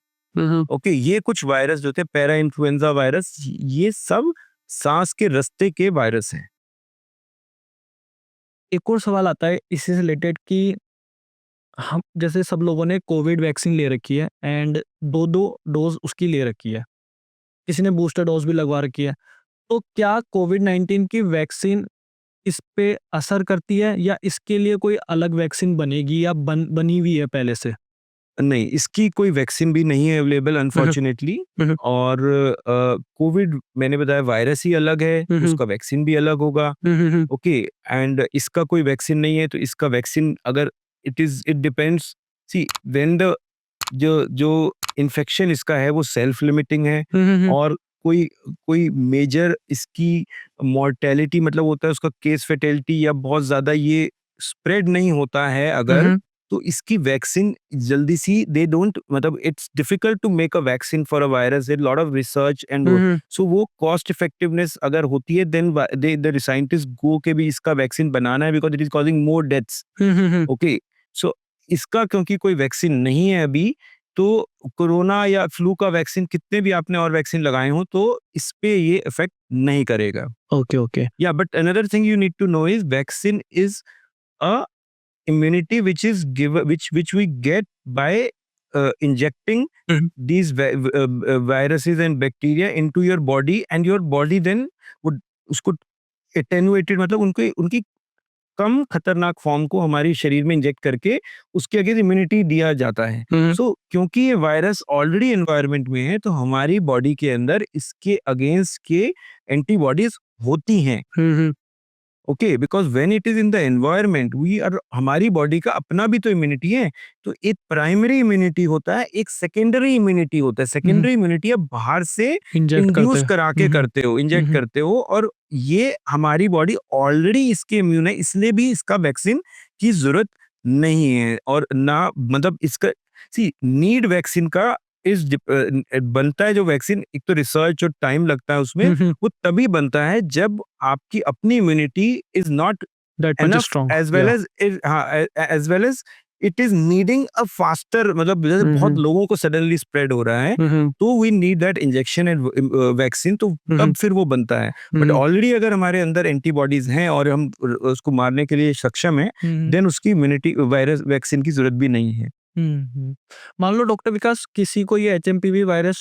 okay, ये कुछ वायरस जो थे, पैरा इन्फ्लुएंजा वायरस, ये सब सांस के रास्ते के वायरस हैं। एक और सवाल आता है इसी से रिलेटेड कि हम जैसे सब लोगों ने कोविड वैक्सीन ले रखी है एंड 2-2 डोज़ उसकी ले रखी है। किसी ने बूस्टर डोज़ भी लगवा रखी है। तो क्या कोविड-19 की वैक्सीन इस पे असर करती है या इसके लिए कोई अलग वैक्सीन बनेगी या बनी हुई है पहले से? नहीं, इसकी कोई वैक्सीन भी नहीं है अवेलेबल हुँ, हुँ। अनफॉर्चुनेटली। हुँ, हुँ। और कोविड मैंने बताया वायरस ही अलग है, हुँ, हुँ। उसका वैक्सीन भी अलग होगा। हुँ, हुँ, हुँ। ओके, एंड इसका कोई वैक्सीन नहीं है, तो इसका वैक्सीन अगर it depends, see when the जो जो इन्फेक्शन इसका है वो सेल्फ लिमिटिंग है, हुँ, हुँ, हुँ। और कोई कोई मेजर इसकी मॉर्टेलिटी मतलब होता है उसका केस फैटेलिटी, या बहुत ज़्यादा ये स्प्रेड नहीं होता है हुँ, अगर, हुँ। तो इसकी वैक्सीन जल्दी सी दे डोंट, मतलब it's difficult to make a vaccine for a virus, there lot of research and hmm, hmm. So वो कॉस्ट इफेक्टिवनेस अगर होती है, देन द साइंटिस्ट गो के भी इसका वैक्सीन बनाना है, because it is causing more deaths. Hmm, hmm, hmm. Okay, so इसका क्योंकि कोई वैक्सीन नहीं है अभी, तो कोरोना या फ्लू का वैक्सीन कितने भी आपने और वैक्सीन लगाए हों, तो इस पे ये इफेक्ट नहीं करेगा। Okay, okay. Yeah but another thing you need to know is vaccine is a immunity which is which we get by injecting hmm, hmm. these viruses and bacteria into your body, and your body then would उसको attenuated, मतलब उनके उनकी कम खतरनाक form को हमारी शरीर में inject करके उसके अगेंस्ट इम्यूनिटी दिया जाता है। हुँ, हुँ। सो क्योंकि ये वायरस ऑलरेडी एनवायरनमेंट में है, तो हमारी बॉडी के अंदर इसके अगेंस्ट के एंटीबॉडीज होती हैं। Hmm, hmm. Okay, because when it is in the environment we are, हमारी बॉडी का अपना भी तो इम्यूनिटी है। तो एक प्राइमरी इम्यूनिटी होता है, एक सेकेंडरी इम्यूनिटी होता है। हुँ, हुँ। सेकेंडरी इम्यूनिटी आप बाहर से इंजेक्ट करते इंड्यूस हैं। करा हुँ, के हुँ। करते हो, हुँ, इंजेक्ट हुँ। करते हो, और ये हमारी बॉडी ऑलरेडी इसके इम्यून है, इसलिए भी इसका वैक्सीन की जरूरत नहीं है। और ना मतलब इसका, सी नीड वैक्सीन का इस बनता है जो वैक्सीन, एक तो रिसर्च और टाइम लगता है उसमें, हुँ, हुँ। वो तभी बनता है जब आपकी अपनी immunity is not that much enough, strong. As well yeah as as well as it is needing a faster, मतलब जैसे हुँ, बहुत हुँ। लोगों को सडनली स्प्रेड हो रहा है, हुँ, हुँ। तो we need that injection and vaccine, तो हुँ, तब हुँ। फिर वो बनता है। हुँ, बट हुँ। ऑलरेडी अगर हमारे अंदर एंटीबॉडीज हैं और हम उसको मारने के लिए सक्षम है, हुँ, हुँ। देन उसकी इम्यूनिटी वायरस वैक्सीन की जरूरत भी नहीं है। हुँ, हुँ। मान लो डॉक्टर विकास किसी को ये एचएमपीवी वायरस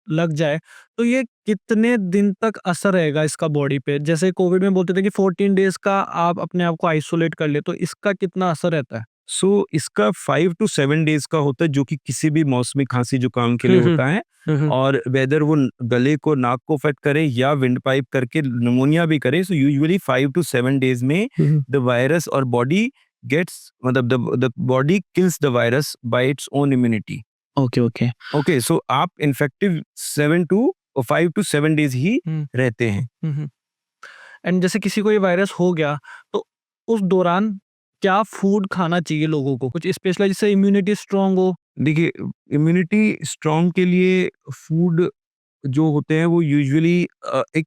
लग जाए, तो ये कितने दिन तक असर रहेगा इसका बॉडी पे? जैसे कोविड में बोलते थे कि 14 डेज़ का आप अपने आप को आइसोलेट कर ले, तो इसका कितना असर रहता है? सो इसका 5 टू 7 डेज का होता है, जो कि किसी भी मौसमी खांसी जुकाम के लिए हुँ, हुँ। होता है। हुँ, हुँ। और वेदर वो गले को, नाक को अफेक्ट करे या विंड पाइप करके निमोनिया भी करे, सो यूजुअली 5 टू 7 डेज में हुँ, हुँ। द वायरस और बॉडी गेट्स, मतलब the body kills the virus by its own immunity. Okay, okay. Okay, so आप इन्फेक्टिव 7 टू 5 टू 7 डेज ही हुँ, रहते हैं। Hmm, hmm. एंड जैसे किसी को ये वायरस हो गया, तो उस दौरान क्या फूड खाना चाहिए लोगों को? कुछ स्पेशल जिससे इम्यूनिटी स्ट्रांग हो? देखिए, इम्यूनिटी स्ट्रांग के लिए फूड जो होते हैं वो यूजुअली एक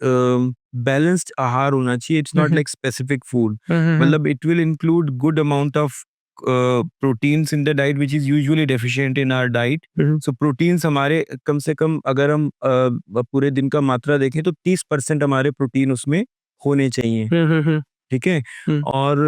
बैलेंस्ड आहार होना चाहिए। It's hmm, not hmm. Like specific food, hmm, hmm, hmm. मतलब it will include good amount of proteins in the diet which is usually deficient in our diet. Hmm, hmm. So proteins हमारे कम से कम, अगर हम पूरे दिन का मात्रा देखें तो 30% हमारे प्रोटीन उसमें होने चाहिए। हुँ, हुँ, हुँ। ठीक है? हुँ। और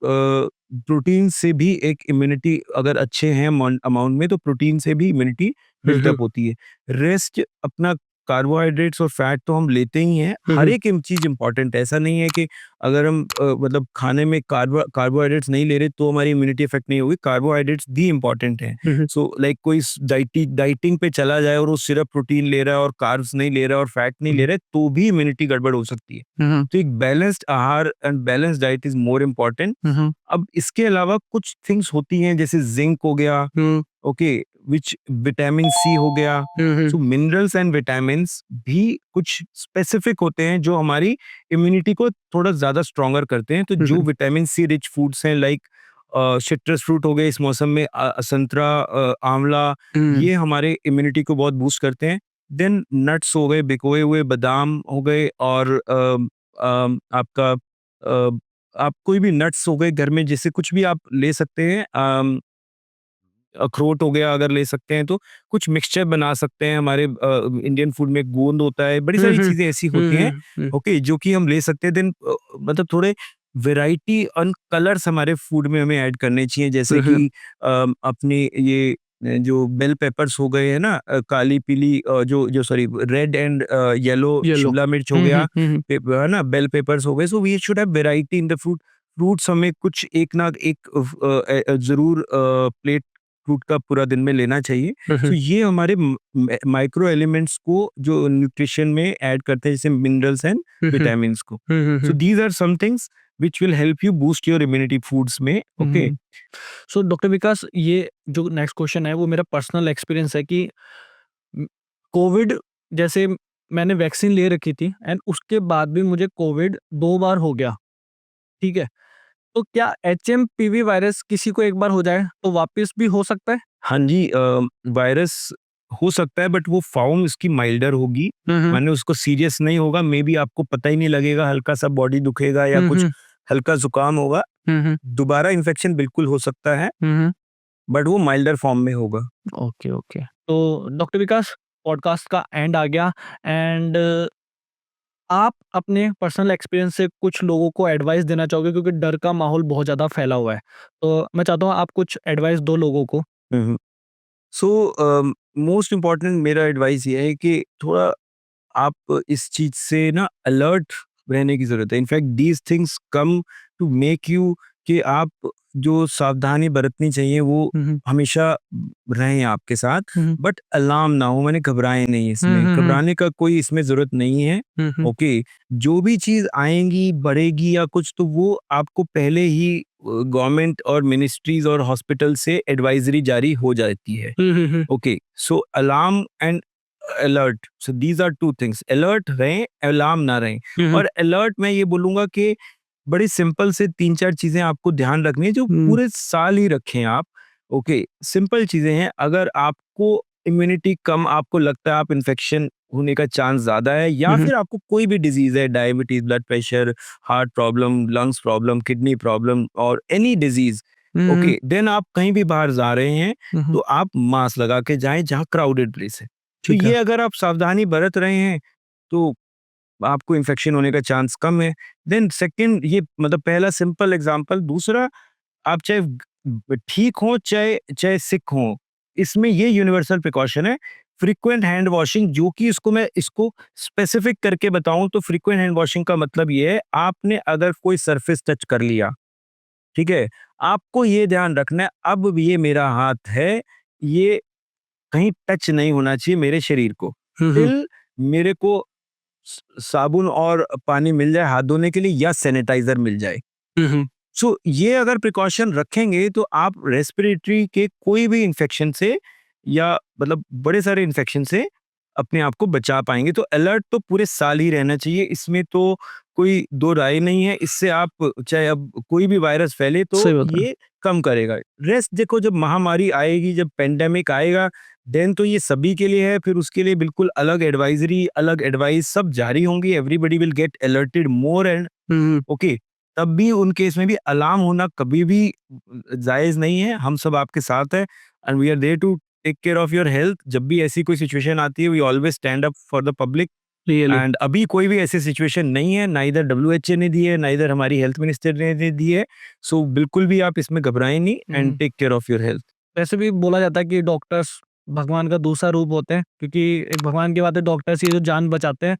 प्रोटीन से भी एक इम्यूनिटी, अगर अच्छे हैं अमाउंट में, तो प्रोटीन से भी इम्यूनिटी हुँ, हुँ। बिल्टअप होती है। रेस्ट अपना, कार्बोहाइड्रेट्स और फैट तो हम लेते ही हैं। हुँ, हर हुँ। एक चीज़ इम्पोर्टेंट है। ऐसा नहीं है कि अगर हम मतलब खाने में कार्बोहाइड्रेट्स नहीं ले रहे तो हमारी इम्यूनिटी इफेक्ट नहीं होगी। कार्बोहाइड्रेट्स भी इम्पोर्टेंट हैं। Hmm, hmm. सो लाइक कोई डाइटिंग पे चला जाए और वो सिर्फ प्रोटीन ले रहा है और कार्ब्स नहीं ले रहा है और फैट नहीं ले हुँ, रहा है, तो भी इम्यूनिटी गड़बड़ हो सकती है। हुँ, हुँ। तो एक बैलेंस्ड आहार and balanced diet is more important. Hmm, hmm. अब इसके अलावा कुछ थिंग्स होती हैं, जैसे जिंक हो गया, हुँ, ओके, विच विटामिन सी हो गया। हुँ, hmm. So minerals and vitamins भी कुछ स्पेसिफिक होते हैं जो हमारी इम्यूनिटी को थोड़ा ज्यादा स्ट्रॉन्गर करते हैं। तो हुँ, जो हुँ। विटामिन सी रिच फूड्स हैं, लाइक सिट्रस फ्रूट हो गए इस मौसम में, संतरा, आंवला, हुँ, ये हमारे इम्यूनिटी को बहुत बूस्ट करते हैं। देन नट्स हो गए, भिगोए हुए बादाम हो गए, और आपका आप कोई भी नट्स हो गए घर में, जैसे कुछ भी आप ले सकते हैं। अखरोट हो गया अगर ले सकते हैं तो, कुछ मिक्सचर बना सकते हैं। हमारे इंडियन फूड में गोंद होता है, बड़ी हुँ, सारी हुँ। चीज़ें ऐसी हुँ, होती हैं, हुँ, हुँ। ओके, जो कि हम ले सकते हैं। देन मतलब थोड़े वैरायटी और कलर्स हमारे फूड में हमें ऐड करने चाहिए, जैसे हुँ, हुँ। कि अपने ये जो बेल पेपर्स हो गए हैं ना, काली पीली, जो जो sorry red and yellow yellow. Shimla मिर्च हो हुँ, गया, हुँ, हुँ, हुँ। है ना, बेल पेपर्स हो गए। So we should have variety in the food. Fruits हमें कुछ एक ना एक जरूर प्लेट फ्रूट का पूरा दिन में लेना चाहिए। हुँ, सो हुँ। ये हमारे माइक्रो एलिमेंट्स को जो न्यूट्रिशन में ऐड करते हैं, जैसे minerals and hmm, hmm. Vitamins को। Hmm, hmm, so hmm. These are some things which will help you boost your immunity foods में, हुँ, ओके। हुँ। सो डॉक्टर विकास, ये जो नेक्स्ट क्वेश्चन है वो मेरा पर्सनल एक्सपीरियंस है कि उम, कोविड जैसे मैंने वैक्सीन ले रखी थी एंड उसके बाद भी मुझे कोविड 2 बार हो गया, ठीक है? तो क्या एचएमपीवी वायरस किसी को एक बार हो जाए तो वापस भी हो सकता है? हाँ जी, वायरस हो सकता है, बट वो फॉर्म इसकी माइल्डर होगी। हुँ, हुँ। माने उसको सीरियस नहीं होगा, मे बी आपको पता ही नहीं लगेगा, हल्का सा बॉडी दुखेगा या हुँ, कुछ हुँ। हल्का जुकाम होगा। हुँ, हुँ। दोबारा इन्फेक्शन बिल्कुल हो सकता है, हुँ, हुँ। बट वो माइल्डर फॉर्म में होगा। Okay, okay. तो डॉक्टर विकास, पॉडकास्ट का एंड आ गया एंड आप अपने पर्सनल एक्सपीरियंस से कुछ लोगों को एडवाइस देना चाहोगे क्योंकि डर का माहौल बहुत ज़्यादा फैला हुआ है। तो मैं चाहता हूँ आप कुछ एडवाइस दो लोगों को। Hmm, hmm. So most important मेरा एडवाइस ये है कि थोड़ा आप इस चीज़ से ना अलर्ट रहने की ज़रूरत है। In fact these things come to make you कि आप जो सावधानी बरतनी चाहिए वो हुँ, हुँ। हमेशा रहें आपके साथ, हुँ, हुँ। बट अलार्म ना हो, माने घबराएँ नहीं हुँ, इसमें, हुँ, हुँ। घबराने का कोई इसमें ज़रूरत नहीं है, हुँ, हुँ। ओके। जो भी चीज़ आएँगी, बढ़ेगी या कुछ, तो वो आपको पहले ही गवर्नमेंट और मिनिस्ट्रीज़ और हॉस्पिटल से एडवाइज़री जारी हो जाती है। हुँ, hmm, hmm. Okay, so alarm and alert, so these are two things, alert रहें, अलार्म ना रहें। हुँ, हुँ। और अलर्ट मैं ये बोलूंगा कि बड़ी सिंपल से तीन चार चीजें आपको ध्यान रखनी है, जो हुँ। पूरे साल ही रखें आप। ओके, सिंपल चीजें हैं। अगर आपको इम्यूनिटी कम, आपको लगता है आप इन्फेक्शन होने का चांस ज्यादा है, हुँ, या हुँ। फिर आपको कोई भी डिजीज है, diabetes, blood pressure, heart problem, lungs problem, kidney problem और एनी डिजीज, हुँ, हुँ। ओके, देन आप कहीं भी बाहर जा रहे हैं हुँ, तो हुँ। आप मास्क लगा के जाएं जहाँ क्राउडेड प्लेस है। तो ठीक है। ये अगर आप सावधानी बरत रहे हैं तो आपको इन्फेक्शन होने का चांस कम है। देन सेकंड, ये मतलब पहला सिंपल एग्जांपल। दूसरा, आप चाहे ठीक हो, चाहे चाहे सिक हो, इसमें ये यूनिवर्सल प्रिकॉशन है, फ्रीक्वेंट हैंड वॉशिंग। जो कि इसको स्पेसिफिक करके बताऊं तो फ्रीक्वेंट हैंड वॉशिंग का मतलब ये है, आपने अगर कोई सरफेस टच कर लिया, ठीक है, आपको ये ध्यान रखना है, अब ये मेरा हाथ है, ये कहीं टच नहीं होना चाहिए मेरे शरीर को, हुँ, हुँ। टिल मेरे को साबुन और पानी मिल जाए हाथ धोने के लिए, या सैनिटाइजर मिल जाए। हुँ, हुँ। सो ये अगर प्रिकॉशन रखेंगे तो आप रेस्पिरेटरी के कोई भी इन्फेक्शन से, या मतलब बड़े सारे इन्फेक्शन से अपने आप को बचा पाएंगे। तो अलर्ट तो पूरे साल ही रहना चाहिए, इसमें तो कोई दो राय नहीं है। इससे आप चाहे अब कोई भी वायरस फैले तो सही बात है। ये कम करेगा। रेस्ट देखो, जब महामारी आएगी, जब पेंडेमिक आएगा, देन तो ये सभी के लिए है, फिर उसके लिए बिल्कुल अलग एडवाइजरी, अलग एडवाइस सब जारी होंगी। Everybody will get alerted more and hmm, hmm. Okay. तब भी उन केस में भी अलार्म होना कभी भी जायज़ नहीं है। हम सब आपके साथ हैं and we are there to take care of your health. जब भी ऐसी कोई सिचुएशन आती है, we always stand up for the public. Really. And अभी कोई भी ऐसी सिचुएशन नहीं है, नाइदर डब्ल्यूएचओ ने दी है, नाइदर हमारी हेल्थ मिनिस्टर ने दी है। सो बिल्कुल भी आप इसमें घबराएं नहीं hmm, and hmm. Take care of your health. वैसे भी बोला जाता है कि डॉक्टर्स भगवान का दूसरा रूप होते हैं क्योंकि एक भगवान की बात है, डॉक्टर्स ही है जो जान बचाते हैं।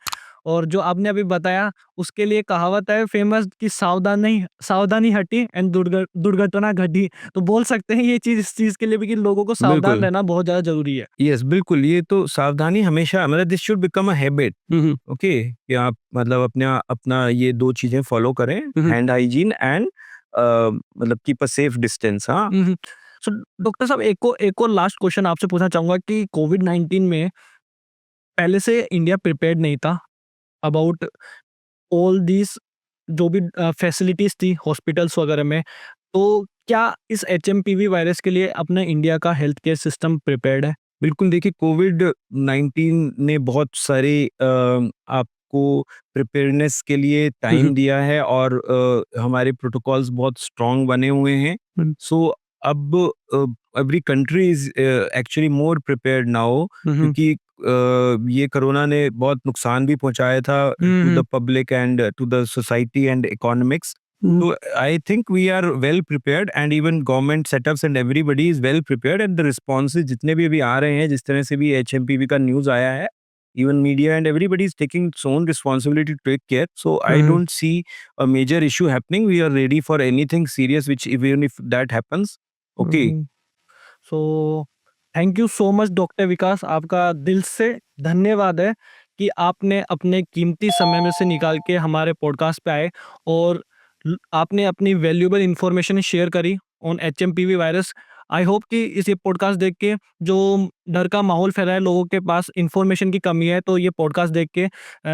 और जो आपने अभी बताया उसके लिए कहावत है फेमस कि सावधानी सावधानी हटी एंड दुर्घटना घटी। तो बोल सकते हैं ये चीज़ इस चीज़ के लिए भी कि लोगों को सावधान बिल्कुल, रहना बहुत ज़्यादा ज़रूरी है। यस बिल्कुल, ये तो सावधानी हमेशा, मतलब this should become a habit. Hmm, hmm. Okay, कि आप मतलब अपना अपना ये 2 चीज़ें फ़ॉलो करें, हुँ, हुँ। हैंड हाइजीन एंड मतलब कीप अ सेफ डिस्टेंस। हाँ। हुँ, हुँ। सो डॉक्टर साहब, एक और लास्ट क्वेश्चन आपसे पूछना चाहूँगा कि कोविड-19 में पहले से इंडिया प्रिपेयर्ड नहीं था अबाउट ऑल दीज़ जो भी फैसिलिटीज़ थी हॉस्पिटल्स वगैरह में। तो क्या इस एचएमपीवी वायरस के लिए अपना इंडिया का हेल्थ केयर सिस्टम प्रिपेयर्ड है? बिल्कुल, देखिए कोविड-19 ने बहुत सारे आपको प्रिपेयरनेस के लिए हुँ, टाइम हुँ। दिया है और हमारे प्रोटोकॉल्स बहुत स्ट्रॉन्ग बने हुए हैं। हुँ, सो अब every country is actually more prepared now, hmm, hmm. क्योंकि ये कोरोना ने बहुत नुकसान भी पहुँचाया था hmm, to hmm. The public and to the society and economics. Hmm, So I think we are well prepared and even government setups and everybody is well prepared and the responses जितने भी अभी आ रहे हैं, जिस तरह से भी HMPV का न्यूज़ आया है, even media and everybody is taking its own responsibility to take care. So I hmm, don't see a major issue happening. We are ready for anything serious which even if that happens. Hmm, Okay. Hmm. So thank you so much doctor Vikas, आपका दिल से धन्यवाद है कि आपने अपने कीमती समय में से निकाल के हमारे पॉडकास्ट पे आए और आपने अपनी वैल्यूएबल इंफॉर्मेशन शेयर करी on HMPV virus. I hope कि इस ये पॉडकास्ट देख के जो डर का माहौल फैला है, लोगों के पास इंफॉर्मेशन की कमी है, तो ये पॉडकास्ट देख के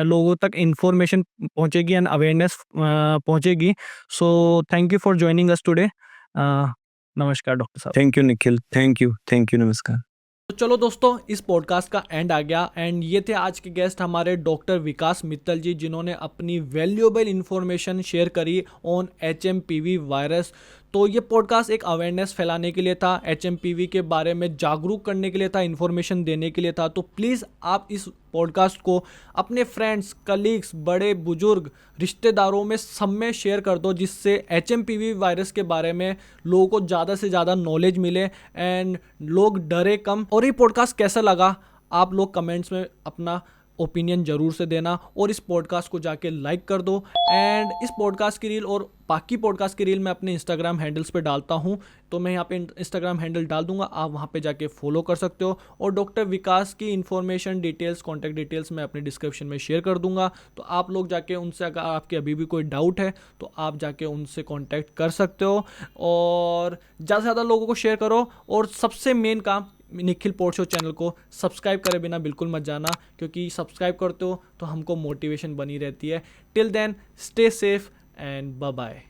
लोगों तक इंफॉर्मेशन पहुंचेगी एंड अवेयरनेस पहुंचेगी। सो thank you for joining us today. नमस्कार डॉक्टर साहब। Thank you, Nikhil. Thank you. Thank you. Namaskar. तो चलो दोस्तों, इस पॉडकास्ट का एंड आ गया एंड ये थे आज के गेस्ट हमारे डॉक्टर विकास मित्तल जी, जिन्होंने अपनी वैल्यूएबल इंफॉर्मेशन शेयर करी ऑन एचएमपीवी वायरस। तो ये पॉडकास्ट एक अवेयरनेस फैलाने के लिए था, एचएमपीवी के बारे में जागरूक करने के लिए था, इन्फॉर्मेशन देने के लिए था। तो प्लीज़ आप इस पॉडकास्ट को अपने फ्रेंड्स, कलीग्स, बड़े बुजुर्ग, रिश्तेदारों में सब में शेयर कर दो, जिससे एचएमपीवी वायरस के बारे में लोगों को ज़्यादा से ज़्यादा नॉलेज मिले एंड लोग डरे कम। और ये पॉडकास्ट कैसा लगा, आप लोग कमेंट्स में अपना ओपिनियन ज़रूर से देना और इस पॉडकास्ट को जाके लाइक कर दो। एंड इस पॉडकास्ट की रील और बाकी पॉडकास्ट की रील मैं अपने इंस्टाग्राम हैंडल्स पे डालता हूँ, तो मैं यहाँ पे इंस्टाग्राम हैंडल डाल दूंगा, आप वहाँ पे जाके फॉलो कर सकते हो। और डॉक्टर विकास की इन्फॉर्मेशन, डिटेल्स, कॉन्टैक्ट डिटेल्स मैं अपने डिस्क्रिप्शन में शेयर कर दूंगा, तो आप लोग जाके उनसे, अगर आपके अभी भी कोई डाउट है तो आप जाके उनसे कॉन्टैक्ट कर सकते हो। और ज़्यादा से ज़्यादा लोगों को शेयर करो और सबसे मेन काम, निखिल पोर्ट शो चैनल को सब्सक्राइब करे बिना बिल्कुल मत जाना, क्योंकि सब्सक्राइब करते हो तो हमको मोटिवेशन बनी रहती है। Till then, stay safe and bye bye.